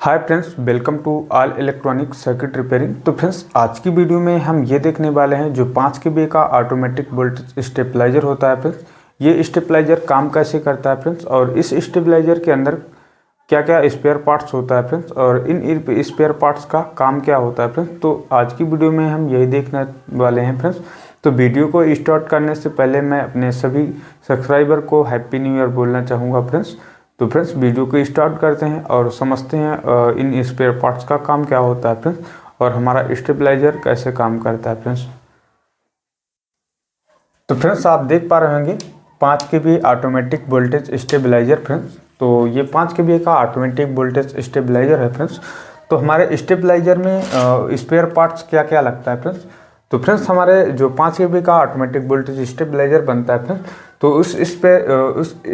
Hi friends, welcome to all electronic circuit repairing. तो friends, आज की वीडियो में हम ये देखने वाले हैं जो 5 kVA का ऑटोमेटिक वोल्टेज स्टेबलाइजर होता है। फ्रेंड्स, ये स्टेबलाइजर काम कैसे करता है फ्रेंड्स, और इस स्टेबलाइजर के अंदर क्या क्या स्पेयर पार्ट्स होता है फ्रेंड्स, और इन स्पेयर पार्ट्स का काम क्या होता है फ्रेंड्स। तो आज की वीडियो में हम यही देखने वाले हैं फ्रेंड्स। तो वीडियो को स्टार्ट करने से पहले मैं अपने सभी सब्सक्राइबर को हैप्पी न्यू ईयर बोलना चाहूँगा फ्रेंड्स। तो फ्रेंड्स, वीडियो को स्टार्ट करते हैं और समझते हैं इन स्पेयर पार्ट्स का काम क्या होता है फ्रेंड्स, और हमारा स्टेबलाइजर कैसे काम करता है फ्रेंड्स। तो फ्रेंड्स, आप देख पा रहे होंगे 5 kVA automatic voltage stabiliser friends. तो ये 5 kVA का ऑटोमेटिक वोल्टेज स्टेबलाइजर है फ्रेंड्स। तो हमारे स्टेबलाइजर में स्पेयर पार्ट्स क्या क्या लगता है फ्रेंड्स। तो फ्रेंड्स, हमारे जो 5 kVA का ऑटोमेटिक वोल्टेज स्टेबलाइजर बनता है फ्रेंड्स, तो उस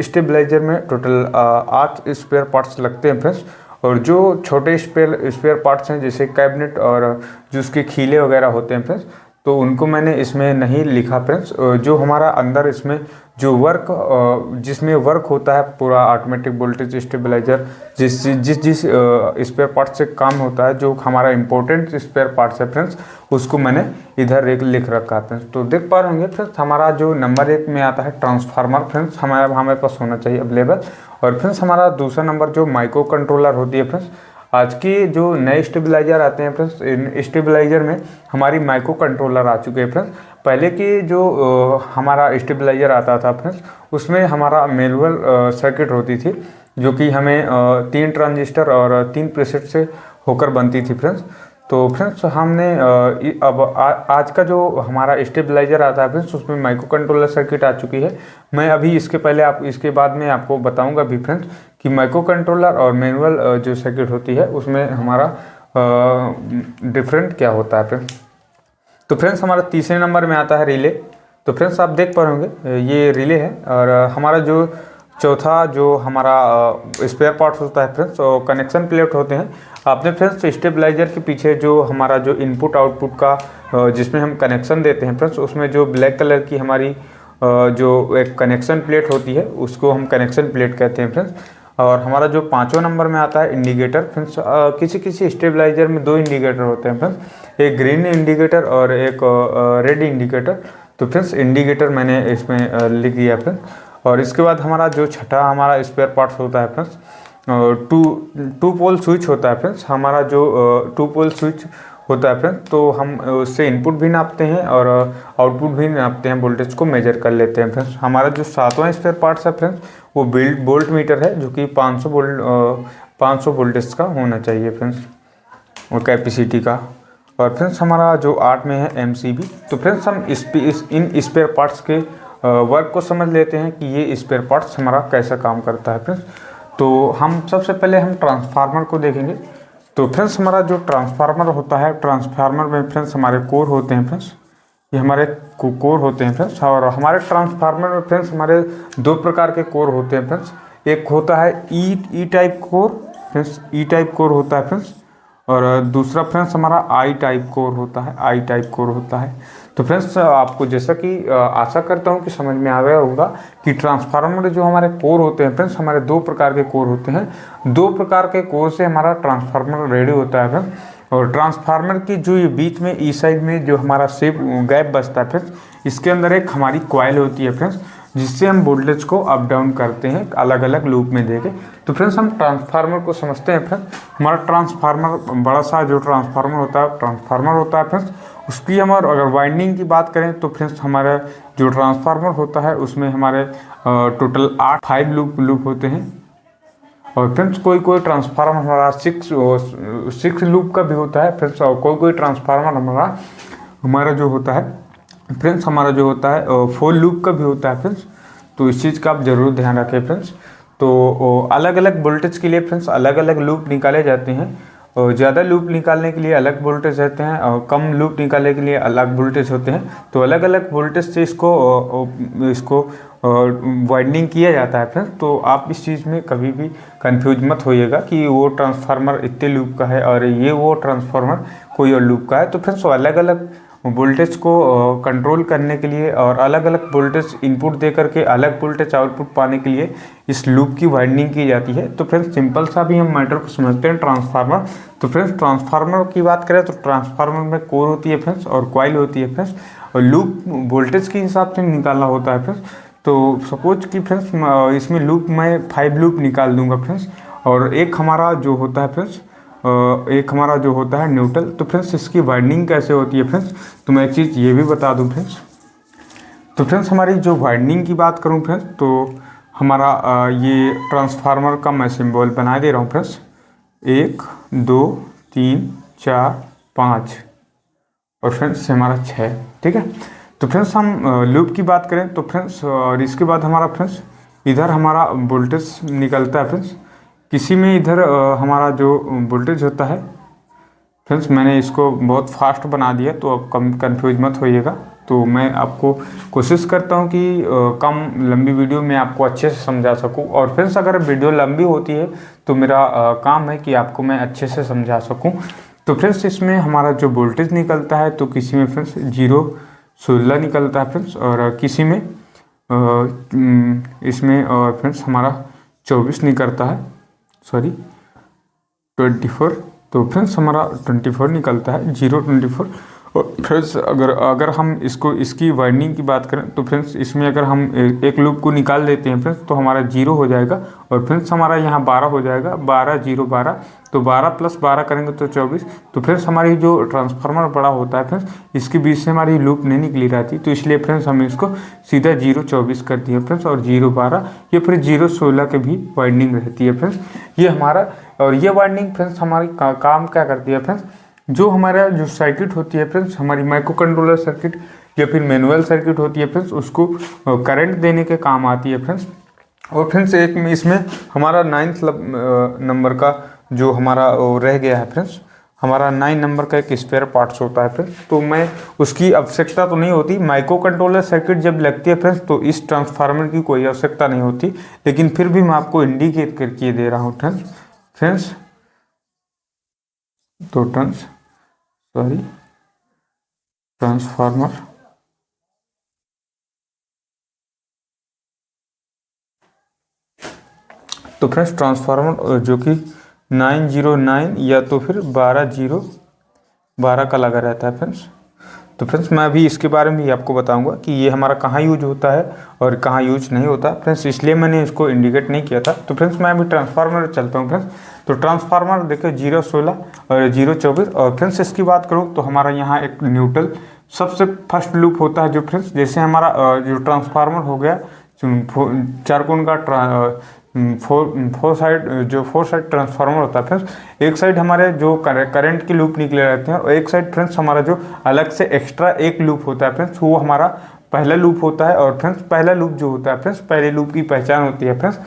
स्टेबलाइजर में टोटल 8 स्पेयर पार्ट्स लगते हैं फ्रेंड्स। और जो छोटे स्पेयर पार्ट्स हैं जैसे कैबिनेट और जो उसके खीले वगैरह होते हैं फ्रेंड्स, तो उनको मैंने इसमें नहीं लिखा फ्रेंड्स। जो हमारा अंदर इसमें जो जिसमें वर्क होता है पूरा ऑटोमेटिक वोल्टेज स्टेबलाइजर, जिस स्पेयर पार्ट से काम होता है, जो हमारा इंपॉर्टेंट स्पेयर पार्ट्स है फ्रेंड्स, उसको मैंने इधर एक लिख रखा है फ्रेंड्स। तो देख पा रहे होंगे फ्रेंड्स, हमारा जो नंबर 1 में आता है ट्रांसफार्मर फ्रेंड्स, हमारे पास होना चाहिए अवेलेबल। और फ्रेंड्स, हमारा दूसरा नंबर जो माइक्रो कंट्रोलर होती है फ्रेंड्स। आज की जो नए स्टेबलाइजर आते हैं फ्रेंड्स, इन स्टेबलाइजर में हमारी माइक्रो कंट्रोलर आ चुके हैं फ्रेंड्स। पहले की जो हमारा स्टेबलाइजर आता था फ्रेंड्स, उसमें हमारा मैनुअल सर्किट होती थी, जो कि हमें 3 ट्रांजिस्टर और 3 प्रीसेट से होकर बनती थी फ्रेंड्स। तो फ्रेंड्स, हमने अब आज का जो हमारा स्टेबलाइजर आता है फ्रेंड्स, उसमें माइक्रो कंट्रोलर सर्किट आ चुकी है। मैं अभी इसके बाद में आपको बताऊंगा भी फ्रेंड्स कि माइक्रो कंट्रोलर और मैनुअल जो सर्किट होती है उसमें हमारा डिफरेंट क्या होता है फ्रेंड्स। तो फ्रेंड्स, हमारा तीसरे नंबर में आता है रिले। तो फ्रेंड्स, आप देख पा रहे होंगे ये रिले है। और हमारा जो चौथा जो हमारा स्पेयर पार्ट्स होता है फ्रेंड्स, और कनेक्शन प्लेट होते हैं। आपने फ्रेंड्स स्टेबलाइजर के पीछे जो हमारा जो इनपुट आउटपुट का जिसमें हम कनेक्शन देते हैं फ्रेंड्स, उसमें जो ब्लैक कलर की हमारी जो एक कनेक्शन प्लेट होती है, उसको हम कनेक्शन प्लेट कहते हैं फ्रेंड्स। और हमारा जो 5वां नंबर में आता है इंडिकेटर फ्रेंड्स। किसी स्टेबलाइजर में 2 इंडिकेटर होते हैं फ्रेंड्स, एक ग्रीन इंडिकेटर और एक रेड इंडिकेटर। तो फ्रेंड्स, इंडिकेटर मैंने इसमें लिख दिया फ्रेंड्स। और इसके बाद हमारा जो छठा हमारा स्पेयर पार्ट्स होता है फ्रेंड्स, टू पोल स्विच होता है फ्रेंड्स। हमारा जो 2 पोल स्विच होता है फ्रेंड्स, तो हम उससे इनपुट भी नापते हैं और आउटपुट भी नापते हैं, वोल्टेज को मेजर कर लेते हैं फ्रेंड्स। हमारा जो 7वां स्पेयर पार्ट्स है फ्रेंड्स, वो वोल्ट मीटर है, जो कि 500 वोल्टेज का होना चाहिए फ्रेंड्स, और कैपेसिटी का। और फ्रेंड्स, हमारा जो 8 में है MCB। तो फ्रेंड्स, हम इन स्पेयर पार्ट्स के वर्क को समझ लेते हैं कि ये स्पेयर पार्ट्स हमारा कैसा काम करता है फ्रेंड्स। तो हम सबसे पहले हम ट्रांसफार्मर को देखेंगे। तो फ्रेंड्स, हमारा जो ट्रांसफार्मर होता है, ट्रांसफार्मर में फ्रेंड्स हमारे कोर होते हैं फ्रेंड्स, ये हमारे कोर होते हैं फ्रेंड्स। और हमारे ट्रांसफार्मर में फ्रेंड्स हमारे 2 प्रकार के कोर होते हैं फ्रेंड्स। एक होता है ई टाइप कोर फ्रेंड्स, ई टाइप कोर होता है फ्रेंड्स। और दूसरा फ्रेंड्स हमारा आई टाइप कोर होता है, आई टाइप कोर होता है। तो फ्रेंड्स, आपको जैसा कि आशा करता हूं कि समझ में आ गया होगा कि ट्रांसफार्मर जो हमारे कोर होते हैं फ्रेंड्स, हमारे 2 प्रकार के कोर होते हैं। 2 प्रकार के कोर से हमारा ट्रांसफार्मर रेडी होता है फ्रेंड्स। और ट्रांसफार्मर की जो ये बीच में ई साइड में जो हमारा शेप गैप बचता है फ्रेंड्स, इसके अंदर एक हमारी कॉइल होती है फ्रेंड्स, जिससे हम वोल्टेज को अप डाउन करते हैं अलग अलग लूप में देके। तो फ्रेंड्स, हम ट्रांसफार्मर को समझते हैं फ्रेंड्स। हमारा ट्रांसफार्मर बड़ा सा जो ट्रांसफार्मर होता है फ्रेंड्स, उसकी हम अगर वाइंडिंग की बात करें तो फ्रेंड्स, हमारा जो ट्रांसफार्मर होता है उसमें हमारे टोटल 5 लूप होते हैं। और फ्रेंड्स, कोई ट्रांसफार्मर हमारा 6 लूप का भी होता है फ्रेंड्स। और कोई ट्रांसफार्मर हमारा जो होता है फ्रेंड्स, हमारा जो होता है 4 लूप का भी होता है फ्रेंड्स। तो इस चीज़ का आप ज़रूर ध्यान रखें फ्रेंड्स। तो अलग अलग वोल्टेज के लिए फ्रेंड्स अलग अलग लूप निकाले जाते हैं। और ज़्यादा लूप निकालने के लिए अलग वोल्टेज रहते हैं, और कम लूप निकालने के लिए अलग वोल्टेज होते हैं। तो अलग अलग वोल्टेज से इसको वाइंडिंग किया जाता है फ्रेंड्स। तो आप इस चीज़ में कभी भी कंफ्यूज मत होइएगा कि वो ट्रांसफार्मर इतने लूप का है और ये वो ट्रांसफार्मर कोई और लूप का है। तो फ्रेंड्स, अलग अलग वोल्टेज को कंट्रोल करने के लिए और अलग अलग वोल्टेज इनपुट दे करके अलग वोल्टेज आउटपुट पाने के लिए इस लूप की वाइंडिंग की जाती है। तो फ्रेंड्स सिंपल सा भी हम मैटर को समझते हैं ट्रांसफार्मर। तो फ्रेंड्स ट्रांसफार्मर की बात करें तो ट्रांसफार्मर में कोर होती है फ्रेंड्स और कॉइल होती है फ्रेंड्स, और लूप वोल्टेज के हिसाब से निकालना होता है फ्रेंड्स। तो सपोज कि फ्रेंड्स इसमें लूप मैं 5 लूप निकाल दूंगा फ्रेंड्स, और एक हमारा जो होता है फ्रेंड्स न्यूट्रल। तो फ्रेंड्स इसकी वाइंडिंग कैसे होती है फ्रेंड्स, तो मैं एक चीज़ ये भी बता दूं फ्रेंड्स। तो फ्रेंड्स हमारी जो वाइंडिंग की बात करूं फ्रेंड्स, तो हमारा ये ट्रांसफार्मर का मैं सिंबल बना दे रहा हूं फ्रेंड्स, 1 2 3 4 5 और फ्रेंड्स हमारा 6, ठीक है। तो फ्रेंड्स हम लूप की बात करें तो फ्रेंड्स, और इसके बाद हमारा फ्रेंड्स इधर हमारा वोल्टेज निकलता है फ्रेंड्स, किसी में इधर हमारा जो वोल्टेज होता है फ्रेंड्स, मैंने इसको बहुत फास्ट बना दिया तो अब कंफ्यूज मत होइएगा। तो मैं आपको कोशिश करता हूं कि कम लंबी वीडियो में आपको अच्छे से समझा सकूं, और फ्रेंड्स अगर वीडियो लंबी होती है तो मेरा काम है कि आपको मैं अच्छे से समझा सकूं। तो फ्रेंड्स इसमें हमारा जो वोल्टेज निकलता है, तो किसी में फ्रेंड्स 0.16 निकलता है फ्रेंड्स, और किसी में इसमें फ्रेंड्स हमारा 24 निकलता है, 24। तो फ्रेंड्स हमारा 24 निकलता है, 0.24। और फ्रेंड्स अगर हम इसकी वाइंडिंग की बात करें तो फ्रेंड्स इसमें अगर हम एक लूप को निकाल देते हैं फ्रेंड्स तो हमारा 0 हो जाएगा, और फ्रेंड्स हमारा यहाँ 12 हो जाएगा, 12 0 12। तो 12 + 12 करेंगे तो 24। तो फ्रेंड्स हमारी जो ट्रांसफार्मर बड़ा होता है फ्रेंड्स, इसके बीच से हमारी लूप नहीं निकली रहती, तो इसलिए फ्रेंड्स हम इसको सीधा 0.24 कर दिए फ्रेंड्स, और 0.12 ये फिर 0.16 के भी वाइंडिंग रहती है फ्रेंड्स, ये हमारा। और ये वाइंडिंग फ्रेंड्स हमारी काम क्या करती है फ्रेंड्स, जो हमारा जो सर्किट होती है फ्रेंड्स, हमारी माइक्रो कंट्रोलर सर्किट या फिर मैनुअल सर्किट होती है फ्रेंड्स, उसको करंट देने के काम आती है फ्रेंड्स। और फ्रेंड्स एक में इसमें हमारा 9th नंबर का जो हमारा रह गया है फ्रेंड्स, हमारा 9 नंबर का एक स्पेयर पार्ट्स होता है फ्रेंड्स, तो मैं उसकी आवश्यकता तो नहीं होती। माइक्रो कंट्रोलर सर्किट जब लगती है फ्रेंड्स तो इस ट्रांसफार्मर की कोई आवश्यकता नहीं होती, लेकिन फिर भी मैं आपको इंडिकेट करके दे रहा हूँ फ्रेंड्स। तो ट्रांसफार्मर तो फ्रेंड्स ट्रांसफार्मर जो कि 909 या तो फिर 12 का लगा रहता है फ्रेंड्स। तो फ्रेंड्स मैं अभी इसके बारे में भी आपको बताऊंगा कि ये हमारा कहाँ यूज होता है और कहाँ यूज नहीं होता फ्रेंड्स, इसलिए मैंने इसको इंडिकेट नहीं किया था। तो फ्रेंड्स मैं अभी ट्रांसफार्मर चलता हूँ फ्रेंड्स। तो ट्रांसफार्मर देखिए 0.16 और 0.24। और फ्रेंड्स इसकी बात करूँ तो हमारा यहाँ एक न्यूट्रल सबसे फर्स्ट लूप होता है जो फ्रेंड्स, जैसे हमारा जो ट्रांसफार्मर हो गया चारकोन का फोर साइड ट्रांसफार्मर होता है फ्रेंड्स। एक साइड हमारे जो करंट के लूप निकले रहते हैं, और एक साइड फ्रेंड्स हमारा जो अलग से एक्स्ट्रा एक लूप होता है फ्रेंड्स, वो हमारा पहला लूप होता है। और फ्रेंड्स पहला लूप जो होता है फ्रेंड्स, पहले लूप की पहचान होती है फ्रेंड्स,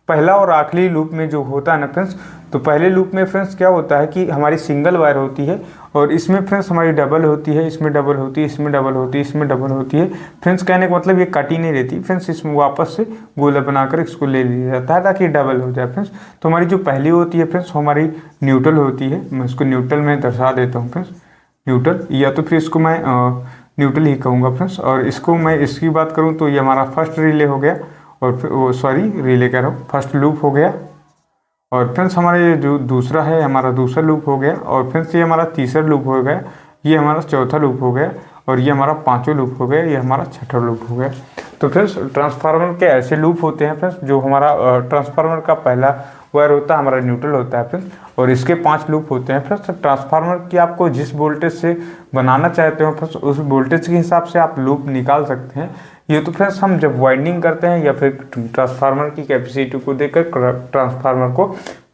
पहला और आखिरी लूप में जो होता है ना फ्रेंड्स, तो पहले लूप में फ्रेंड्स क्या होता है कि हमारी सिंगल वायर होती है, और इसमें फ्रेंड्स हमारी डबल होती है, इसमें डबल होती है, इसमें डबल होती है, इसमें डबल होती है फ्रेंड्स। कहने का मतलब ये कटी नहीं रहती फ्रेंड्स, इसमें वापस से गोला बनाकर इसको ले लिया जाता है ताकि डबल हो जाए फ्रेंड्स। तो हमारी जो पहली होती है फ्रेंड्स हमारी न्यूट्रल होती है, मैं इसको न्यूट्रल में दर्शा देता हूँ फ्रेंड्स, न्यूट्रल, या तो फिर इसको मैं न्यूट्रल ही कहूँगा फ्रेंड्स। और इसको मैं इसकी बात करूँ तो ये हमारा फर्स्ट रिले हो गया, और फिर रिले कह रहा हूँ, फर्स्ट लूप हो गया। और फ्रेंड्स हमारे जो दूसरा है हमारा दूसरा लूप हो गया, और फ्रेंड्स ये हमारा तीसरा लूप हो गया, ये हमारा चौथा लूप हो गया, और ये हमारा पांचवा लूप हो गया, ये हमारा छठा लूप हो गया। तो फ्रेंड्स ट्रांसफार्मर के ऐसे लूप होते हैं फ्रेंड्स, जो हमारा ट्रांसफार्मर का पहला वायर होता है हमारा न्यूट्रल होता है फ्रेंड्स, और इसके 5 लूप होते हैं फ्रेंड्स। ट्रांसफार्मर की आपको जिस वोल्टेज से बनाना चाहते हो फ्रेंड्स, उस वोल्टेज के हिसाब से आप लूप निकाल सकते हैं। ये तो फ्रेंड्स हम जब वाइंडिंग करते हैं या फिर ट्रांसफार्मर की कैपेसिटी को देखकर ट्रांसफार्मर को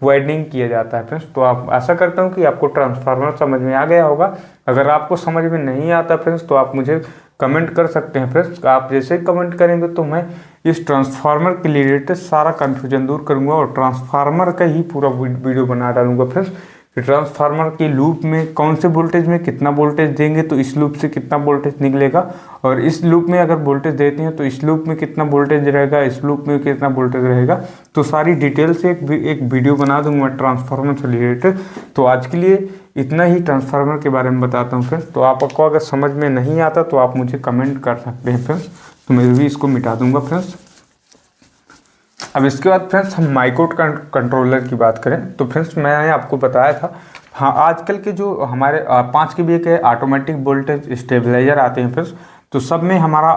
वाइंडिंग किया जाता है फ्रेंड्स। तो आप आशा करता हूँ कि आपको ट्रांसफार्मर समझ में आ गया होगा। अगर आपको समझ में नहीं आता फ्रेंड्स तो आप मुझे कमेंट कर सकते हैं फ्रेंड्स। आप जैसे ही कमेंट करेंगे तो मैं इस ट्रांसफार्मर के रिलेटेड सारा कन्फ्यूजन दूर करूँगा और ट्रांसफार्मर का ही पूरा वीडियो बना डालूंगा फ्रेंड्स, कि ट्रांसफार्मर की लूप में कौन से वोल्टेज में कितना वोल्टेज देंगे तो इस लूप से कितना वोल्टेज निकलेगा, और इस लूप में अगर वोल्टेज देते हैं तो इस लूप में कितना वोल्टेज रहेगा, इस लूप में कितना वोल्टेज रहेगा। तो सारी डिटेल से एक वीडियो बना दूंगा ट्रांसफार्मर से रिलेटेड। तो आज के लिए इतना ही ट्रांसफार्मर के बारे में बताता हूँ फ्रेंड्स। तो आपको अगर समझ में नहीं आता तो आप मुझे कमेंट कर सकते हैं फ्रेंड्स, तो मैं भी इसको मिटा दूंगा फ्रेंड्स। अब इसके बाद फ्रेंड्स हम माइक्रो कंट्रोलर की बात करें तो फ्रेंड्स मैंने आपको बताया था, हाँ आजकल के जो हमारे 5 kVA के ऑटोमेटिक वोल्टेज स्टेबलाइजर आते हैं फ्रेंड्स, तो सब में हमारा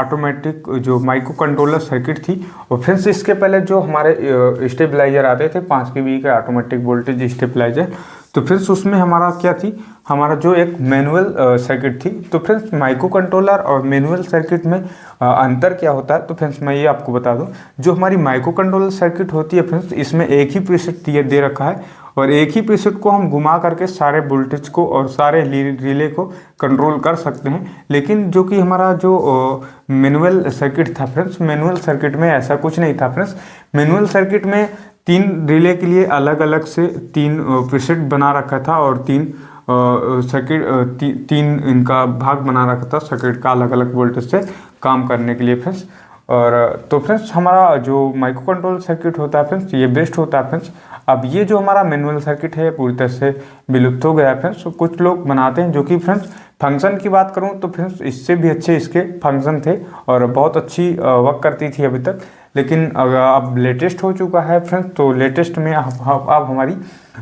ऑटोमेटिक जो माइक्रो कंट्रोलर सर्किट थी। और फ्रेंड्स इसके पहले जो हमारे स्टेबलाइजर आते थे 5 kVA के ऑटोमेटिक वोल्टेज स्टेबलाइजर, तो फ्रेंड्स उसमें हमारा क्या थी, हमारा जो एक मैनुअल सर्किट थी। तो फ्रेंड्स माइक्रो कंट्रोलर और मैनुअल सर्किट में अंतर क्या होता है, तो फ्रेंड्स मैं ये आपको बता दूं। जो हमारी माइक्रो कंट्रोलर सर्किट होती है फ्रेंड्स, इसमें एक ही प्रीसेट दे रखा है, और एक ही प्रीसेट को हम घुमा करके सारे वोल्टेज को और सारे रिले को कंट्रोल कर सकते हैं। लेकिन जो कि हमारा जो मैनुअल सर्किट था फ्रेंड्स, मैनुअल सर्किट में ऐसा कुछ नहीं था फ्रेंड्स। मैनुअल सर्किट में 3 रिले के लिए अलग अलग से 3 प्रीसेट बना रखा था, और 3 इनका भाग बना रखा था सर्किट का अलग अलग वोल्टेज से काम करने के लिए फ्रेंड्स। और तो फ्रेंड्स हमारा जो माइक्रो कंट्रोल सर्किट होता है फ्रेंड्स, ये बेस्ट होता है फ्रेंड्स। अब ये जो हमारा मैनुअल सर्किट है पूरी तरह से विलुप्त हो गया है फ्रेंड्स। तो कुछ लोग बनाते हैं जो कि फ्रेंड्स फंक्शन की बात करूं तो फ्रेंड्स इससे भी अच्छे इसके फंक्शन थे और बहुत अच्छी वर्क करती थी अभी तक। लेकिन अब लेटेस्ट हो चुका है फ्रेंड्स, तो लेटेस्ट में अब हमारी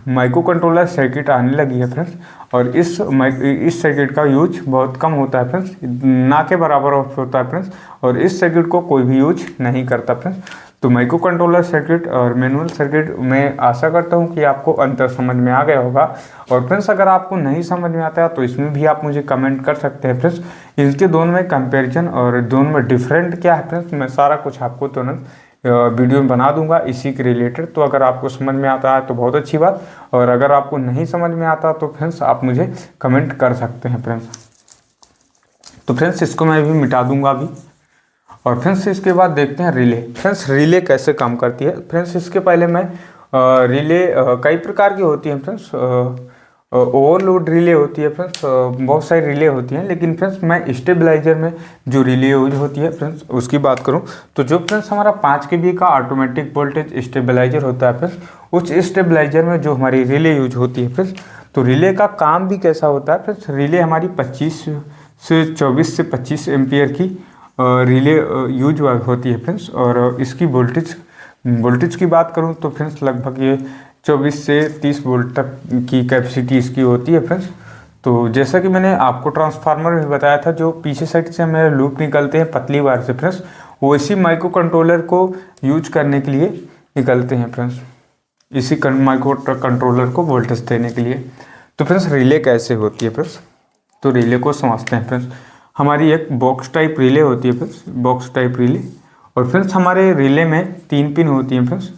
माइक्रो कंट्रोलर सर्किट आने लगी है फ्रेंड्स। और इस सर्किट का यूज बहुत कम होता है फ्रेंड्स, ना के बराबर होता है फ्रेंड्स, और इस सर्किट को कोई भी यूज नहीं करता फ्रेंड्स। तो माइक्रो कंट्रोलर सर्किट और मैनुअल सर्किट में आशा करता हूं कि आपको अंतर समझ में आ गया होगा। और फ्रेंड्स अगर आपको नहीं समझ में आता है तो इसमें भी आप मुझे कमेंट कर सकते हैं फ्रेंड्स। इनके दोनों में कंपैरिजन और दोनों में डिफरेंट क्या है फ्रेंड्स, मैं सारा कुछ आपको तुरंत वीडियो में बना दूंगा इसी के रिलेटेड। तो अगर आपको समझ में आता है तो बहुत अच्छी बात, और अगर आपको नहीं समझ में आता तो फ्रेंड्स आप मुझे कमेंट कर सकते हैं फ्रेंड्स। तो फ्रेंड्स इसको मैं भी मिटा दूंगा अभी। और फ्रेंड्स इसके बाद देखते हैं रिले। फ्रेंड्स रिले कैसे काम करती है। फ्रेंड्स इसके पहले मैं रिले कई प्रकार की होती हैं फ्रेंड्स। ओवरलोड रिले होती है फ्रेंड्स, बहुत सारी रिले होती हैं। लेकिन फ्रेंड्स मैं स्टेबलाइजर में जो रिले यूज होती है फ्रेंड्स उसकी बात करूं तो जो फ्रेंड्स हमारा 5 kVA का ऑटोमेटिक वोल्टेज स्टेबलाइजर होता है फ्रेंड्स, उस स्टेबलाइजर में जो हमारी रिले यूज होती है फ्रेंड्स, तो रिले का काम भी कैसा होता है फ्रेंड्स। रिले हमारी 24 से 25 एम्पियर की रिले यूज होती है फ्रेंड्स। और इसकी वोल्टेज की बात करूं तो फ्रेंड्स लगभग ये 24 से 30 वोल्ट तक की कैपेसिटी इसकी होती है फ्रेंड्स। तो जैसा कि मैंने आपको ट्रांसफार्मर में बताया था, जो पीछे साइड से हमें लूप निकलते हैं पतली वायर से फ्रेंड्स, वो इसी माइक्रो कंट्रोलर को यूज करने के लिए निकलते हैं फ्रेंड्स, इसी माइक्रो कंट्रोलर को वोल्टेज देने के लिए। तो फ्रेंड्स रिले कैसे होती है फ्रेंड्स, तो रिले को समझते हैं फ्रेंड्स। हमारी एक बॉक्स टाइप रिले होती है फ्रेंड्स, बॉक्स टाइप रिले। और फ्रेंड्स हमारे रिले में 3 पिन होती हैं फ्रेंड्स,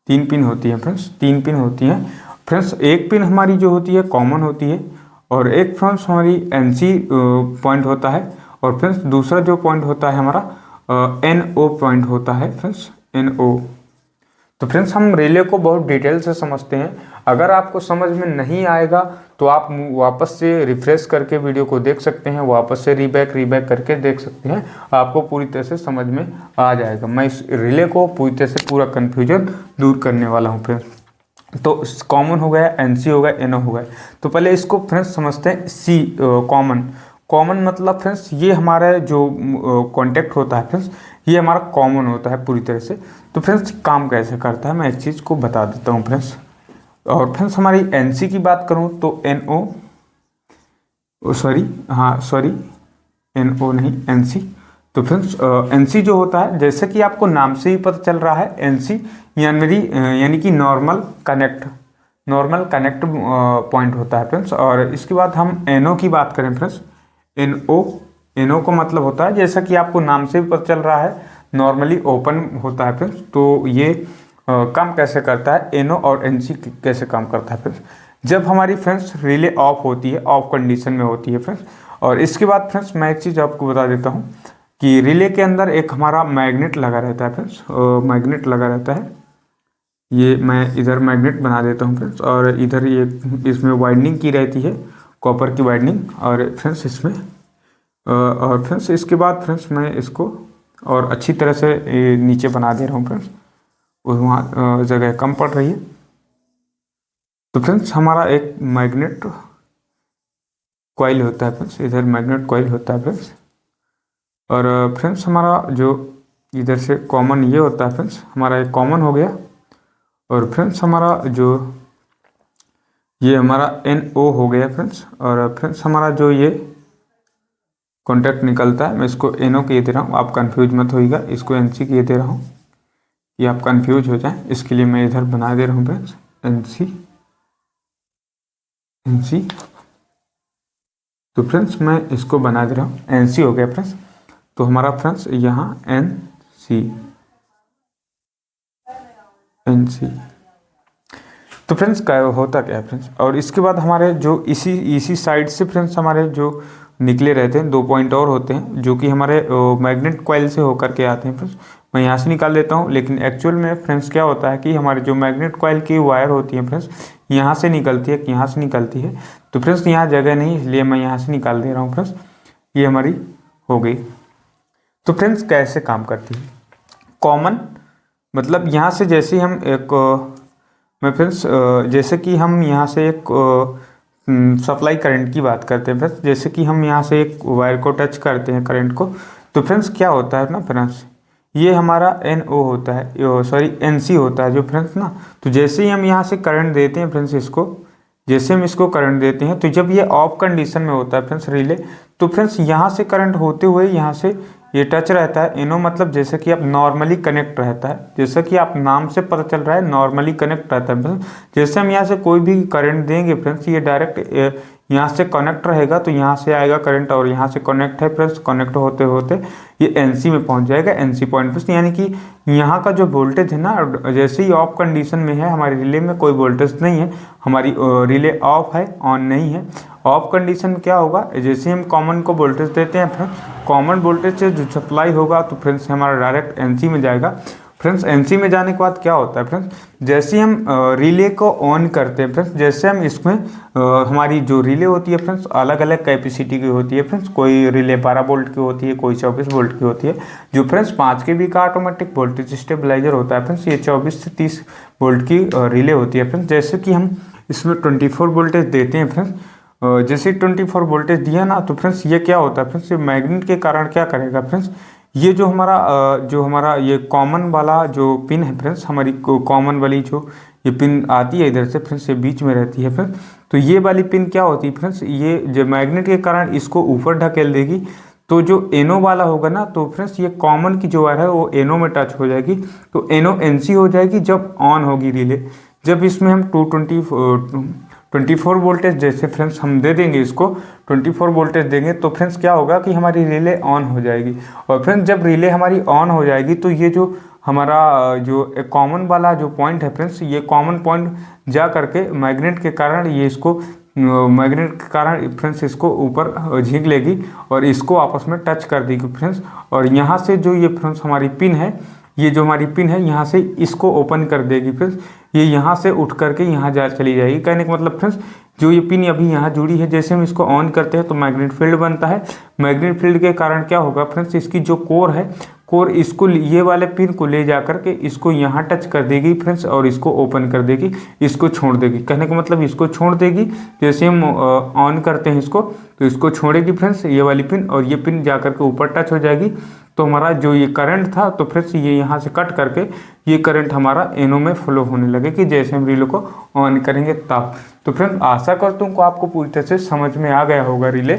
3 पिन होती हैं फ्रेंड्स, 3 पिन होती हैं फ्रेंड्स। एक पिन हमारी जो होती है कॉमन होती है, और एक फ्रेंड्स हमारी NC पॉइंट होता है, और फ्रेंड्स दूसरा जो पॉइंट होता है हमारा NO पॉइंट होता है फ्रेंड्स, NO। तो फ्रेंड्स हम रिले को बहुत डिटेल से समझते हैं। अगर आपको समझ में नहीं आएगा तो आप वापस से रिफ्रेश करके वीडियो को देख सकते हैं, वापस से रीबैक करके देख सकते हैं, आपको पूरी तरह से समझ में आ जाएगा। मैं इस रिले को पूरी तरह से पूरा कन्फ्यूजन दूर करने वाला हूँ फ्रेंड्स। तो कॉमन हो गया, NC हो गया, NO हो गया। तो पहले इसको फ्रेंड्स समझते हैं। C कॉमन मतलब फ्रेंड्स ये हमारा जो कॉन्टेक्ट होता है फ्रेंड्स, ये हमारा कॉमन होता है पूरी तरह से। तो फ्रेंड्स काम कैसे करता है मैं इस चीज़ को बता देता हूँ फ्रेंड्स। और फ्रेंड्स हमारी NC की बात करूँ तो NO नहीं NC। तो फ्रेंड्स NC जो होता है, जैसे कि आपको नाम से ही पता चल रहा है, NC यानी कि नॉर्मल कनेक्ट पॉइंट होता है फ्रेंड्स। और इसके बाद हम NO की बात करें फ्रेंड्स, NO को मतलब होता है, जैसा कि आपको नाम से भी पता चल रहा है, नॉर्मली ओपन होता है फ्रेंड्स। तो ये काम कैसे करता है, NO और NC कैसे काम करता है फ्रेंड्स। जब हमारी फ्रेंड्स रिले ऑफ होती है, ऑफ कंडीशन में होती है फ्रेंड्स। और इसके बाद फ्रेंड्स मैं एक चीज़ आपको बता देता हूँ कि रिले के अंदर एक हमारा मैग्नेट लगा रहता है फ्रेंड्स, मैग्नेट लगा रहता है, ये मैं इधर मैग्नेट बना देता हूँ फ्रेंड्स, और इधर ये इसमें वाइंडिंग की रहती है, कॉपर की वाइंडिंग। और फ्रेंड्स इसमें और फ्रेंड्स इसके बाद फ्रेंड्स मैं इसको और अच्छी तरह से नीचे बना दे रहा हूँ फ्रेंड्स, वहाँ जगह कम पड़ रही है। तो फ्रेंड्स हमारा एक मैग्नेट कॉइल होता है फ्रेंड्स, इधर मैग्नेट कॉइल होता है फ्रेंड्स। और फ्रेंड्स हमारा जो इधर से कॉमन ये होता है फ्रेंड्स, हमारा एक कॉमन हो गया। और फ्रेंड्स हमारा जो ये हमारा NO हो गया फ्रेंड्स। और फ्रेंड्स हमारा जो ये कॉन्टैक्ट निकलता है, मैं इसको NO किए दे रहा हूँ, आप कंफ्यूज मत होइएगा, इसको NC किए दे रहा हूँ कि आप कंफ्यूज हो जाए, इसके लिए मैं इधर बना दे रहा हूँ फ्रेंड्स NC। तो फ्रेंड्स मैं इसको बना दे रहा हूँ, NC हो गया फ्रेंड्स। तो हमारा फ्रेंड्स यहाँ NC। तो फ्रेंड्स क्या होता क्या है फ्रेंड्स, और इसके बाद हमारे जो इसी साइड से फ्रेंड्स हमारे जो निकले रहते हैं 2 पॉइंट और होते हैं, जो कि हमारे मैग्नेट कॉइल से होकर के आते हैं फ्रेंड्स। मैं यहाँ से निकाल देता हूँ, लेकिन एक्चुअल में फ्रेंड्स क्या होता है कि हमारे जो मैग्नेट कॉइल की वायर होती है फ्रेंड्स, यहाँ से निकलती है, यहाँ से निकलती है। तो फ्रेंड्स यहाँ जगह नहीं, इसलिए मैं यहाँ से निकाल दे रहा हूँ फ्रेंड्स, ये हमारी हो गई। तो फ्रेंड्स कैसे काम करती है कॉमन, मतलब यहाँ से जैसे हम एक मैं फ्रेंड्स जैसे कि हम यहाँ से एक सप्लाई करंट की बात करते हैं फ्रेंड्स, जैसे कि हम यहाँ से एक वायर को टच करते हैं करंट को, तो फ्रेंड्स क्या होता है ना फ्रेंड्स, ये हमारा NO होता है, सॉरी NC होता है जो फ्रेंड्स ना। तो जैसे ही हम यहाँ से करंट देते हैं फ्रेंड्स, इसको जैसे हम इसको करंट देते हैं, तो जब ये ऑफ कंडीशन में होता है फ्रेंड्स रिले, तो फ्रेंड्स यहाँ से करंट होते हुए यहाँ से ये टच रहता है। NO मतलब जैसे कि आप नॉर्मली कनेक्ट रहता है, जैसे कि आप नाम से पता चल रहा है नॉर्मली कनेक्ट रहता है फ्रेंड्स। जैसे हम यहाँ से कोई भी करंट देंगे फ्रेंड्स, ये डायरेक्ट यहाँ से कनेक्ट रहेगा, तो यहाँ से आएगा करंट, और यहाँ से कनेक्ट है फ्रेंड्स, कनेक्ट होते होते ये NC में पहुँच जाएगा, NC पॉइंट फ्रेंड्स। यानी कि यहाँ का जो वोल्टेज है ना, जैसे ही ऑफ कंडीशन में है, हमारे रिले में कोई वोल्टेज नहीं है, हमारी रिले ऑफ है, ऑन नहीं है। ऑफ कंडीशन क्या होगा, जैसे हम कॉमन को वोल्टेज देते हैं फ्रेंड्स, कॉमन वोल्टेज से जो सप्लाई होगा तो फ्रेंड्स हमारा डायरेक्ट NC में जाएगा। फ्रेंड्स NC में जाने के बाद क्या होता है फ्रेंड्स, जैसे हम रिले को ऑन करते हैं फ्रेंड्स, जैसे हम इसमें हमारी जो रिले होती है फ्रेंड्स अलग अलग कैपेसिटी की होती है फ्रेंड्स, कोई रिले 12 वोल्ट की होती है, कोई 24 वोल्ट की होती है। जो फ्रेंड्स 5 kV का ऑटोमेटिक वोल्टेज स्टेबलाइजर होता है फ्रेंड्स, ये 24 से 30 वोल्ट की रिले होती है फ्रेंड्स। जैसे कि हम इसमें 24 वोल्टेज देते हैं फ्रेंड्स, जैसे 24 वोल्टेज दिया ना, तो फ्रेंड्स ये क्या होता है फ्रेंड्स, ये मैग्नेट के कारण क्या करेगा फ्रेंड्स, ये जो हमारा ये कॉमन वाला जो पिन है फ्रेंड्स, हमारी कॉमन वाली जो ये पिन आती है इधर से फ्रेंड्स, ये बीच में रहती है फ्रेंड्स। तो ये वाली पिन क्या होती है फ्रेंड्स, ये जो मैग्नेट के कारण इसको ऊपर ढकेल देगी। तो जो NO वाला होगा ना, तो फ्रेंड्स ये कॉमन की जो वायर है वो NO में टच हो जाएगी, तो NO NC हो जाएगी जब ऑन होगी रिले। जब इसमें हम 24 वोल्टेज जैसे फ्रेंड्स हम दे देंगे, इसको 24 वोल्टेज देंगे, तो फ्रेंड्स क्या होगा कि हमारी रिले ऑन हो जाएगी। और फ्रेंड्स जब रिले हमारी ऑन हो जाएगी, तो ये जो हमारा जो कॉमन वाला जो पॉइंट है फ्रेंड्स, ये कॉमन पॉइंट जा करके मैग्नेट के कारण ये इसको मैग्नेट के कारण फ्रेंड्स इसको ऊपर झींक लेगी और इसको आपस में टच कर देगी फ्रेंड्स। और यहाँ से जो ये फ्रेंड्स हमारी पिन है, ये जो हमारी पिन है यहाँ से इसको ओपन कर देगी फ्रेंड्स, ये यहाँ से उठ करके यहाँ जा चली जाएगी। कहने का मतलब फ्रेंड्स जो ये पिन अभी यहाँ जुड़ी है, जैसे हम इसको ऑन करते हैं तो मैग्नेट फील्ड बनता है। मैग्नेट फील्ड के कारण क्या होगा फ्रेंड्स, इसकी जो कोर है, कोर इसको ये वाले पिन को ले जा करके इसको यहाँ टच कर देगी फ्रेंड्स और इसको ओपन कर देगी, इसको छोड़ देगी। कहने का मतलब इसको छोड़ देगी, जैसे हम ऑन करते हैं इसको तो इसको छोड़ेगी फ्रेंड्स ये वाली पिन, और ये पिन जा करके ऊपर टच हो जाएगी। तो हमारा जो ये करंट था तो फ्रेंड्स ये यहाँ से कट करके ये करंट हमारा NO में फ्लो होने लगे कि जैसे हम रिले को ऑन करेंगे तब। तो फ्रेंड्स आशा करता हूँ आपको पूरी तरह से समझ में आ गया होगा रिले।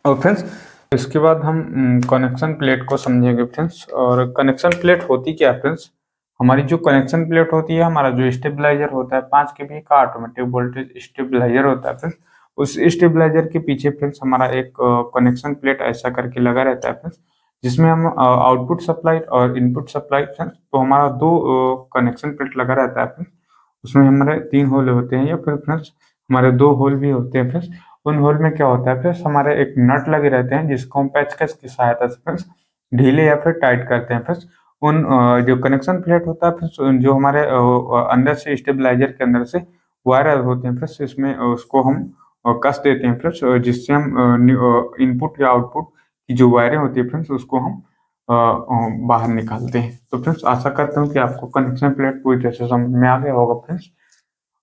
और फ्रेंड्स इसके बाद हम कनेक्शन प्लेट को समझेंगे फ्रेंड्स। और कनेक्शन प्लेट होती क्या है फ्रेंड्स, हमारी जो कनेक्शन प्लेट होती है, हमारा जो स्टेबलाइजर होता है 5 kV का ऑटोमेटिक वोल्टेज स्टेबलाइजर होता है फ्रेंड्स, उस स्टेबलाइजर के पीछे फ्रेंड्स हमारा एक कनेक्शन प्लेट ऐसा करके लगा रहता है फ्रेंड्स, जिसमें हम आउटपुट सप्लाई और इनपुट सप्लाई फ्रेंड्स, तो हमारा 2 कनेक्शन प्लेट लगा रहता है फ्रेंड्स। उसमें हमारे 3 होल होते हैं या फिर फ्रेंड्स हमारे 2 होल भी होते हैं फ्रेंड्स। उन होल में क्या होता है फ्रेंड्स, हमारे एक नट लगे रहते हैं जिसको हम पेचकस की सहायता से फ्रेंड्स ढीले या फिर टाइट करते हैं फ्रेंड्स। उन जो कनेक्शन प्लेट होता है फ्रेंड्स, जो हमारे अंदर से स्टेबलाइजर के अंदर से वायर होते हैं फ्रेंड्स, इसमें उसको हम कस देते हैं फ्रेंड्स, जिससे हम इनपुट या आउटपुट की जो वायरें होती है फ्रेंड्स, उसको हम बाहर निकालते हैं। तो फ्रेंड्स आशा करता हूँ कि आपको कनेक्शन प्लेट पूरी तरह से समझ में आ गया होगा फ्रेंड्स।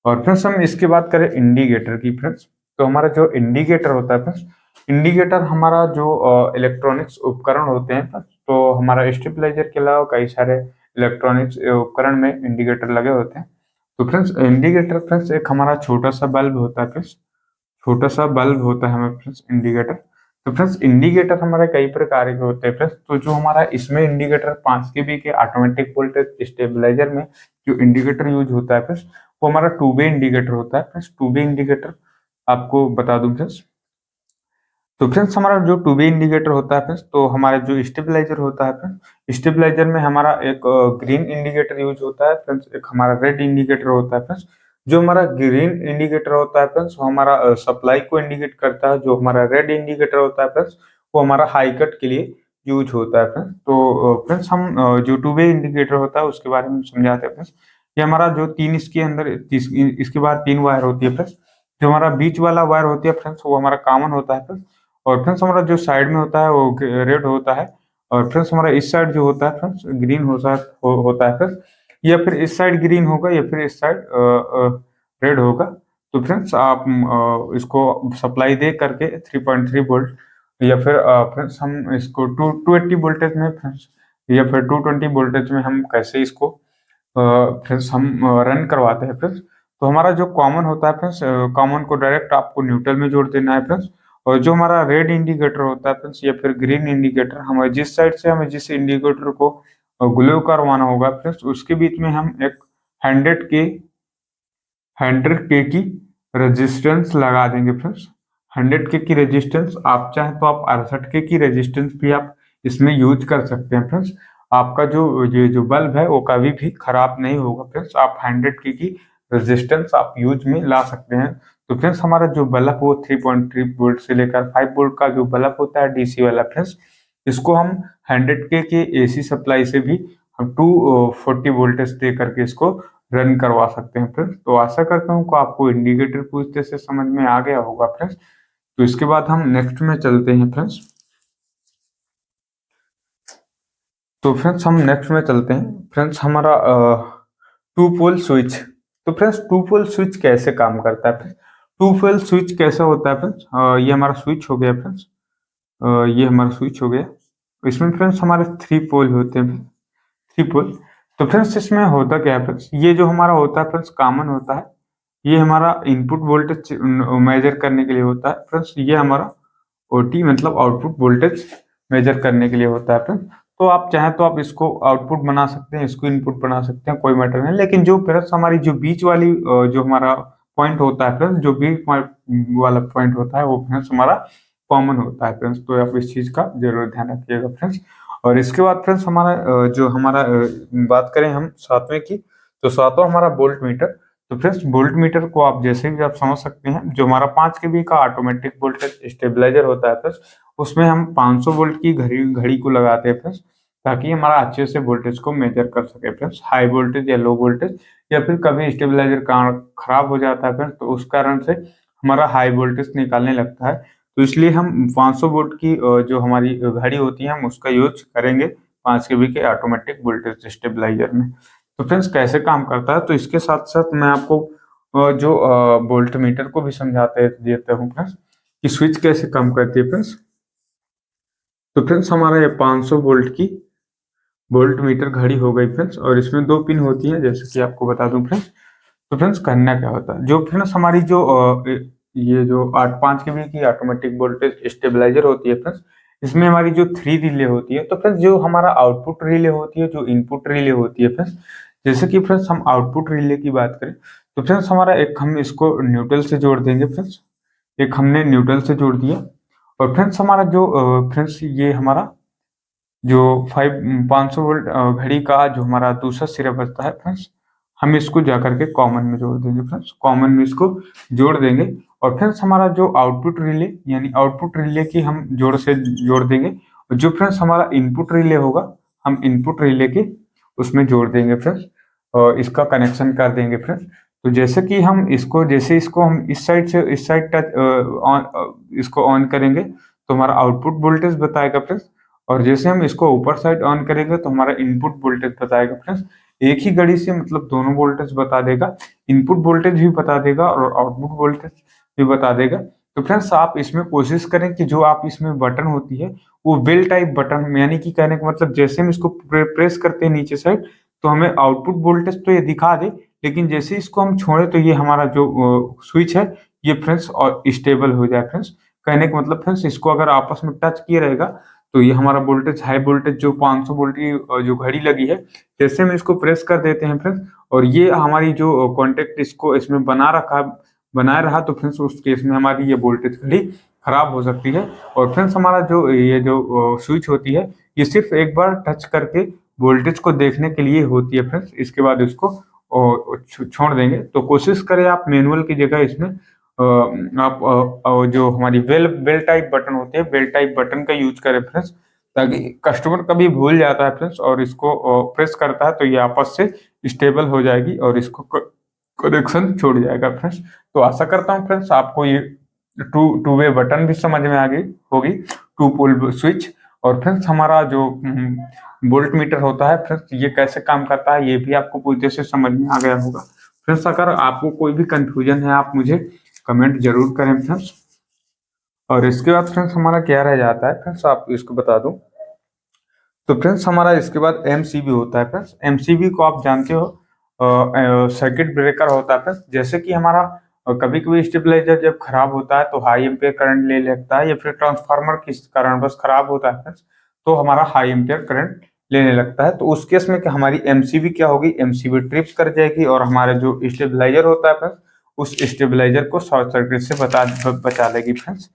और फ्रेंड्स हम इसकी बात करें इंडिकेटर की फ्रेंड्स, तो हमारा जो इंडिकेटर होता है फ्रेंड्स, इंडिकेटर हमारा जो इलेक्ट्रॉनिक्स उपकरण होते हैं फ्रेंड्स, तो हमारा स्टेबलाइजर के अलावा कई सारे इलेक्ट्रॉनिक्स उपकरण में इंडिकेटर लगे होते हैं। तो फ्रेंड्स इंडिकेटर फ्रेंड्स एक हमारा छोटा सा बल्ब होता है फ्रेंड्स, छोटा सा बल्ब होता है हमें फ्रेंड्स इंडिकेटर। तो फ्रेंड्स इंडिकेटर हमारे कई प्रकार के होते हैं फ्रेंड्स, तो जो हमारा इसमें इंडिकेटर 5 kV के ऑटोमेटिक वोल्टेज स्टेबलाइजर में जो इंडिकेटर यूज होता है फ्रेंड्स, वो हमारा 2 वे इंडिकेटर होता है फ्रेंड्स। 2 वे इंडिकेटर आपको बता दूं फ्रेंड्स, तो फ्रेंड्स हमारा जो 2 वे इंडिकेटर होता है फ्रेंड्स, तो हमारा जो स्टेबलाइजर होता है फ्रेंड्स, स्टेबलाइजर में हमारा एक ग्रीन इंडिकेटर यूज होता है फ्रेंड्स, एक हमारा रेड इंडिकेटर होता है फ्रेंड्स। जो हमारा ग्रीन इंडिकेटर होता है फ्रेंड्स, वो हमारा सप्लाई को इंडिकेट करता है। जो हमारा रेड इंडिकेटर होता है फ्रेंड्स, वो हमारा हाई कट के लिए यूज होता है फ्रेंड्स। तो फ्रेंड्स हम जो 2 वे इंडिकेटर होता है उसके बारे में समझाते हैं फ्रेंड्स। ये हमारा जो तीन इसके अंदर इसके बाद 3 वायर होती है फ्रेंड्स। जो हमारा बीच वाला वायर होती है फ्रेंड्स, वो हमारा कॉमन होता है फ्रेंड्स। और फ्रेंड्स हमारा जो साइड में होता है वो रेड होता है। और फ्रेंड्स हमारा इस साइड जो होता है फ्रेंड्स ग्रीन होता है फ्रेंड्स, या फिर इस साइड ग्रीन होगा या फिर इस साइड रेड होगा। तो फ्रेंड्स आप इसको सप्लाई दे करके 3.3 वोल्ट या फिर फ्रेंड्स हम इसको 280 वोल्टेज में फ्रेंड्स या फिर 220 वोल्टेज में हम कैसे इसको फ्रेंड्स हम रन करवाते हैं फ्रेंड्स। तो हमारा जो कॉमन होता है फ्रेंड्स, कॉमन को डायरेक्ट आपको न्यूट्रल में जोड़ देना है फ्रेंड्स। और जो हमारा रेड इंडिकेटर होता है फ्रेंड्स या फिर ग्रीन इंडिकेटर, हमें जिस साइड से हमें जिस इंडिकेटर को ग्लो करवाना होगा फ्रेंड्स, उसके बीच में हम एक 100 के की रेजिस्टेंस लगा देंगे फ्रेंड्स। 100 के की रेजिस्टेंस, आप चाहे तो आप 68 के की रेजिस्टेंस भी आप इसमें यूज कर सकते हैं फ्रेंड्स। आपका जो ये जो बल्ब है वो कभी भी खराब नहीं होगा फ्रेंड्स। आप 100 के की रेजिस्टेंस आप यूज में ला सकते हैं। तो फ्रेंड्स हमारा जो बल्ब वो 3.3 वोल्ट से लेकर 5 वोल्ट का जो बल्ब होता है डीसी वाला फ्रेंड्स, इसको हम 100 के एसी सप्लाई से भी हम 240 वोल्टेज दे करके इसको रन करवा सकते हैं फ्रेंड्स। तो आशा करता हूँ कि आपको इंडिकेटर पूरी तरह से समझ में आ गया होगा फ्रेंड्स। तो इसके बाद हम नेक्स्ट में चलते हैं फ्रेंड्स। तो फ्रेंड्स हम नेक्स्ट में चलते हैं फ्रेंड्स, हमारा 2 पोल स्विच। तो फ्रेंड्स 2 पोल स्विच कैसे काम करता है फ्रेंड्स? 2 पोल स्विच कैसे होता है फ्रेंड्स? ये हमारा स्विच हो गया फ्रेंड्स, ये हमारा स्विच हो गया। इसमें फ्रेंड्स हमारे 3 पोल होते हैं, 3 पोल। तो फ्रेंड्स इसमें होता क्या है फ्रेंड्स, ये जो हमारा होता है फ्रेंड्स कॉमन होता है, ये हमारा इनपुट वोल्टेज मेजर करने के लिए होता है फ्रेंड्स। ये हमारा ओटी मतलब आउटपुट वोल्टेज मेजर करने के लिए होता है फ्रेंड्स। तो आप चाहें तो आप इसको आउटपुट बना सकते हैं, इसको इनपुट बना सकते हैं, कोई मैटर नहीं। लेकिन जो फ्रेंड्स हमारी जो बीच वाली जो हमारा पॉइंट होता है फ्रेंड्स, जो बीच वाला पॉइंट होता है वो फ्रेंड्स हमारा कॉमन होता है फ्रेंड्स। तो आप इस चीज का जरूर ध्यान रखिएगा फ्रेंड्स। और इसके बाद फ्रेंड्स हमारा जो हमारा बात करें हम सातवें की, तो सातवां हमारा वोल्ट मीटर। तो फ्रेंड्स वोल्ट मीटर को आप जैसे भी आप समझ सकते हैं, जो हमारा 5 kV का ऑटोमेटिक वोल्टेज स्टेबलाइजर होता है फ्रेंड्स, उसमें हम 500 वोल्ट की घड़ी को लगाते हैं फ्रेंड्स, ताकि हमारा अच्छे से वोल्टेज को मेजर कर सके फ्रेंड्स, हाई वोल्टेज या लो वोल्टेज, या फिर कभी स्टेबलाइजर खराब हो जाता है फ्रेंड्स, तो उस कारण से हमारा हाई वोल्टेज निकालने लगता है। तो इसलिए हम 500 वोल्ट की जो हमारी घड़ी होती है हम उसका यूज करेंगे 5 kV के ऑटोमेटिक वोल्टेज स्टेबलाइजर में। तो फ्रेंड्स कैसे काम करता है, तो इसके साथ साथ मैं आपको जो वोल्ट मीटर को भी समझाते देता हूँ फ्रेंड्स, कि स्विच कैसे काम करती है फ्रेंड्स। तो फ्रेंड्स हमारा ये 500 वोल्ट की वोल्ट मीटर घड़ी हो गई फ्रेंड्स, और इसमें 2 पिन होती है जैसे कि आपको बता दूं फ्रेंड्स। तो फ्रेंड्स करना क्या होता है, जो फ्रेंड्स हमारी जो ये जो 5 kV की ऑटोमेटिक वोल्टेज स्टेबलाइजर होती है फ्रेंड्स, इसमें हमारी जो 3 रिले होती है। तो फ्रेंड्स जो हमारा आउटपुट रिले होती है, जो इनपुट रिले होती है फ्रेंड्स, जैसे कि फ्रेंड्स हम आउटपुट रिले की बात करें, तो फ्रेंड्स हमारा एक हम इसको न्यूट्रल से जोड़ देंगे फ्रेंड्स, एक हमने न्यूट्रल से जोड़ दिया। और फ्रेंड्स हमारा जो फ्रेंड्स ये हमारा जो 500 वोल्ट घड़ी का जो हमारा दूसरा सिरा बचता है फ्रेंड्स, हम इसको जाकर के कॉमन में जोड़ देंगे फ्रेंड्स, कॉमन में इसको जोड़ देंगे। और फ्रेंड्स हमारा जो आउटपुट रिले यानी आउटपुट रिले की हम जोड़ देंगे। और जो फ्रेंड्स हमारा इनपुट रिले होगा, हम इनपुट रिले के उसमें जोड़ देंगे फ्रेंड्स, और इसका कनेक्शन कर देंगे फ्रेंड्स। तो जैसे कि हम इसको हम इस साइड से इस साइड टच इसको ऑन करेंगे तो हमारा आउटपुट वोल्टेज बताएगा फ्रेंड्स, और जैसे हम इसको ऊपर साइड ऑन करेंगे तो हमारा इनपुट वोल्टेज बताएगा फ्रेंड्स। एक ही घड़ी से मतलब दोनों वोल्टेज बता देगा, इनपुट वोल्टेज भी बता देगा और आउटपुट वोल्टेज भी बता देगा। तो फ्रेंड्स आप इसमें कोशिश करें कि जो आप इसमें बटन होती है वो बेल टाइप बटन, यानी कि कहने का मतलब जैसे हम इसको प्रेस करते हैं नीचे साइड तो हमें आउटपुट वोल्टेज तो ये दिखा दे, लेकिन जैसे इसको हम छोड़े तो ये हमारा जो स्विच है ये फ्रेंड्स और स्टेबल हो जाए फ्रेंड्स। कहने का मतलब फ्रेंड्स इसको अगर आपस में टच किया रहेगा तो ये हमारा वोल्टेज हाई वोल्टेज जो 500 वोल्ट की जो घड़ी लगी है, जैसे हम इसको प्रेस कर देते हैं फ्रेंड्स और ये हमारी जो कॉन्टेक्ट इसको इसमें बनाए रहा तो फ्रेंड्स उस केस में हमारी ये वोल्टेज घड़ी खराब हो सकती है। और फ्रेंड्स हमारा जो ये जो स्विच होती है ये सिर्फ एक बार टच करके वोल्टेज को देखने के लिए होती है फ्रेंड्स, इसके बाद इसको छोड़ देंगे। तो कोशिश करें आप मैनुअल की जगह इसमें आप जो हमारी बेल टाइप बटन होते हैं बेल टाइप बटन का यूज करें फ्रेंड्स, ताकि कस्टमर कभी भूल जाता है फ्रेंड्स और इसको प्रेस करता है तो ये आपस से स्टेबल हो जाएगी और इसको कनेक्शन छोड़ जाएगा फ्रेंड्स। तो आशा करता हूँ फ्रेंड्स आपको ये टू वे बटन भी समझ में आ गई होगी, टू पोल स्विच। और फ्रेंड्स हमारा जो वोल्ट मीटर होता है फ्रेंड्स ये कैसे काम करता है ये भी आपको पूरी तरह से समझ में आ गया होगा फ्रेंड्स। अगर आपको कोई भी कंफ्यूजन है आप मुझे कमेंट जरूर करें फ्रेंड्स। और इसके बाद फ्रेंड्स हमारा क्या रह जाता है फ्रेंड्स, आप इसको बता दूं तो फ्रेंड्स हमारा इसके बाद एमसीबी होता है फ्रेंड्स। एमसीबी को आप जानते हो सर्किट ब्रेकर होता है फ्रेंड्स। जैसे कि हमारा कभी कभी स्टेबलाइजर जब खराब होता है तो हाई एम्पियर करंट ले लगता है, या फिर ट्रांसफार्मर किस कारणवश खराब होता है फ्रेंड्स तो हमारा हाई एम्पियर करंट लेने लगता है। तो उस केस में क्या हमारी एमसीबी क्या होगी, एमसीबी ट्रिप कर जाएगी और हमारा जो स्टेबलाइजर होता है फ्रेंड्स उस स्टेबलाइजर को शॉर्ट सर्किट से बचा लेगी फ्रेंड्स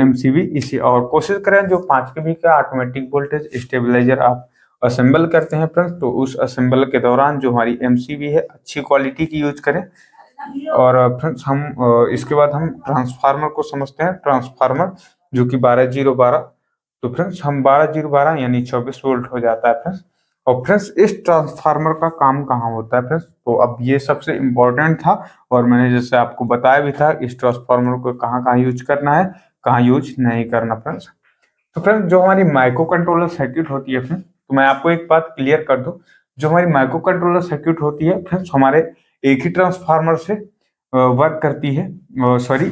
एमसीबी इसी। और कोशिश करें जो 5 kV का ऑटोमेटिक वोल्टेज स्टेबलाइजर आप असेंबल करते हैं फ्रेंड्स तो उस असेंबल के दौरान जो हमारी एमसीबी है अच्छी क्वालिटी की यूज करें। और फ्रेंड्स हम इसके बाद हम ट्रांसफार्मर को समझते हैं। ट्रांसफार्मर जो कि 12012, तो फ्रेंड्स हम 12012 यानी 24 वोल्ट हो जाता है फ्रेंड्स। और फ्रेंड्स इस ट्रांसफार्मर का काम कहाँ होता है फ्रेंड्स, तो अब ये सबसे इम्पोर्टेंट था और मैंने जैसे आपको बताया भी था इस ट्रांसफार्मर को कहाँ कहाँ यूज करना है कहाँ यूज नहीं करना फ्रेंड्स। तो फ्रेंड्स जो हमारी माइक्रो कंट्रोलर सर्किट होती है फ्रेंड्स, तो मैं आपको एक बात क्लियर कर दूं, जो हमारी माइक्रो कंट्रोलर सर्किट होती है फ्रेंड्स हमारे एक ही ट्रांसफार्मर से वर्क करती है, सॉरी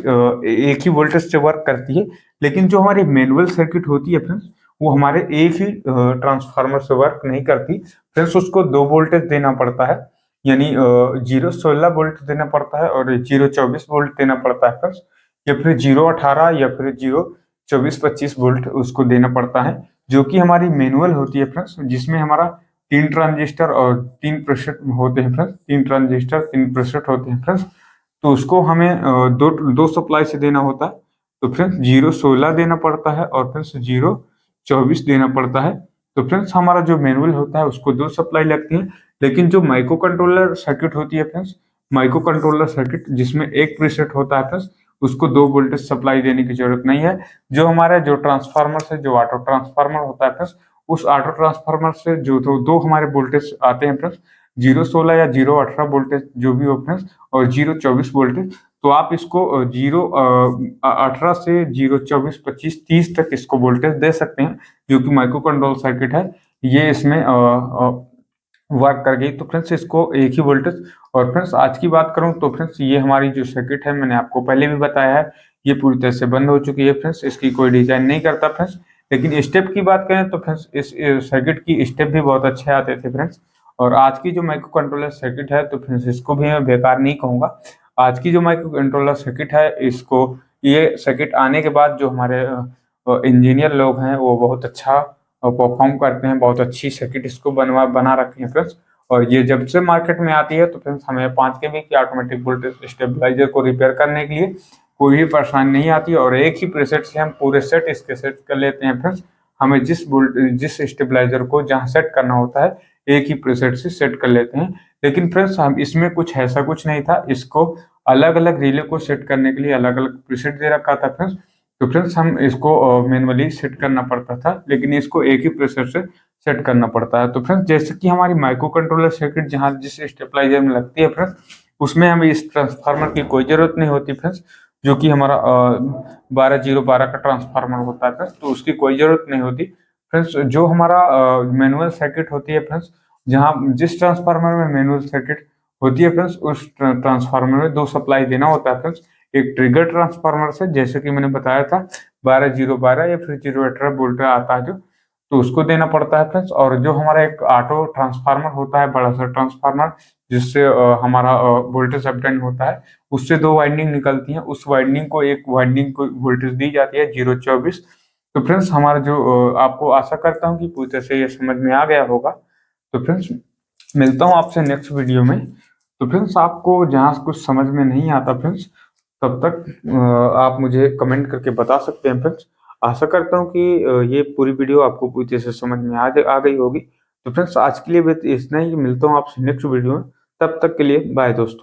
एक ही वोल्टेज से वर्क करती है। लेकिन जो हमारी मैनुअल सर्किट होती है फ्रेंड्स वो हमारे एक ही ट्रांसफार्मर से वर्क नहीं करती फ्रेंड्स, उसको 2 वोल्टेज देना पड़ता है, यानी 016 वोल्ट देना पड़ता है और 024 वोल्ट देना पड़ता है फ्रेंड्स, या फिर 018 या फिर 024-25 वोल्ट उसको देना पड़ता है, जो कि हमारी मैनुअल होती है फ्रेंड्स, जिसमें हमारा 3 ट्रांजिस्टर और 3 प्रेसेट होते हैं फ्रेंड्स, 3 ट्रांजिस्टर 3 प्रेसेट होते हैं फ्रेंड्स। तो उसको हमें दो सप्लाई से देना होता है, तो फ्रेंड्स 016 देना पड़ता है और फ्रेंड्स 024 देना पड़ता है। तो फ्रेंड्स हमारा जो मैनुअल होता है उसको 2 सप्लाई लगती है। लेकिन जो माइक्रो कंट्रोलर सर्किट होती है फ्रेंड्स, माइक्रो कंट्रोलर सर्किट जिसमें एक प्रीसेट होता है फ्रेंड्स उसको 2 वोल्टेज सप्लाई देने की जरूरत नहीं है। जो हमारा जो ट्रांसफार्मर से जो ऑटो ट्रांसफार्मर होता है फ्रेंड्स उस ऑटो ट्रांसफार्मर से जो दो हमारे वोल्टेज आते हैं फ्रेंड्स 016 या 018 वोल्टेज जो भी हो फ्रेंड्स और 024 वोल्टेज, तो आप इसको 018 से 024-25-30 तक इसको वोल्टेज दे सकते हैं, जो कि माइक्रो कंट्रोल सर्किट है ये इसमें वर्क कर गई। तो फ्रेंड्स इसको एक ही वोल्टेज। और फ्रेंड्स आज की बात करूं तो फ्रेंड्स ये हमारी जो सर्किट है मैंने आपको पहले भी बताया है ये पूरी तरह से बंद हो चुकी है फ्रेंड्स, इसकी कोई डिजाइन नहीं करता फ्रेंड्स। लेकिन स्टेप की बात करें तो फ्रेंड्स इस सर्किट की स्टेप भी बहुत अच्छे आते थे फ्रेंड्स। और आज की जो माइक्रो कंट्रोलर सर्किट है तो फ्रेंड्स इसको भी मैं बेकार नहीं कहूँगा। आज की जो माइक्रो कंट्रोलर सर्किट है इसको ये सर्किट आने के बाद जो हमारे इंजीनियर लोग हैं वो बहुत अच्छा परफॉर्म करते हैं, बहुत अच्छी सर्किट इसको बना रखे हैं फ्रेंड्स। और ये जब से मार्केट में आती है तो फ्रेंड्स हमें 5 kV की ऑटोमेटिक वोल्टेज स्टेबलाइजर को रिपेयर करने के लिए कोई भी परेशानी नहीं आती और एक ही प्रीसेट से हम पूरे सेट इसके सेट कर लेते हैं फ्रेंड्स। हमें जिस स्टेबलाइजर को जहाँ सेट करना होता है एक ही प्रीसेट से सेट कर लेते हैं। लेकिन फ्रेंड्स हम इसमें कुछ ऐसा कुछ नहीं था, इसको अलग अलग रिले को सेट करने के लिए अलग अलग प्रीसेट दे रखा था फ्रेंड्स। तो फ्रेंड्स हम इसको मैनुअली सेट करना पड़ता था, लेकिन इसको एक ही प्रेशर से सेट करना पड़ता है। तो फ्रेंड्स जैसे कि हमारी माइक्रो कंट्रोलर सर्किट जहाँ जिस स्टेबलाइजर में लगती है फ्रेंड्स, उसमें हमें इस ट्रांसफार्मर की कोई ज़रूरत नहीं होती फ्रेंड्स, जो कि हमारा 12012 का ट्रांसफार्मर होता है फ्रेंड्स, तो उसकी कोई ज़रूरत नहीं होती फ्रेंड्स। जो हमारा मैनुअल सर्किट होती है फ्रेंड्स, जहाँ जिस ट्रांसफार्मर में मैनुअल सर्किट होती है फ्रेंड्स, उस ट्रांसफार्मर में 2 सप्लाई देना होता है फ्रेंड्स। एक ट्रिगर ट्रांसफार्मर से, जैसे कि मैंने बताया था 12012 या फिर 018 वोल्ट आता है जो, तो उसको देना पड़ता है फ्रेंड्स। और जो हमारा एक ऑटो ट्रांसफार्मर होता है, बड़ा सा ट्रांसफार्मर, जिससे हमारा वोल्टेज अप डाउन होता है, उससे 2 वाइंडिंग निकलती हैं, उस वाइंडिंग को एक वाइंडिंग को वोल्टेज दी जाती है 024। तो फ्रेंड्स हमारा जो आपको आशा करता हूँ कि पूरी तरह से ये समझ में आ गया होगा। तो फ्रेंड्स मिलता हूँ आपसे नेक्स्ट वीडियो में। तो फ्रेंड्स आपको जहाँ कुछ समझ में नहीं आता फ्रेंड्स, तब तक आप मुझे कमेंट करके बता सकते हैं फ्रेंड्स। आशा करता हूँ कि ये पूरी वीडियो आपको पूरी तरह से समझ में आ गई होगी। तो फ्रेंड्स आज के लिए बस इतना ही, मिलता हूँ आपसे नेक्स्ट वीडियो में। तब तक के लिए बाय दोस्तों।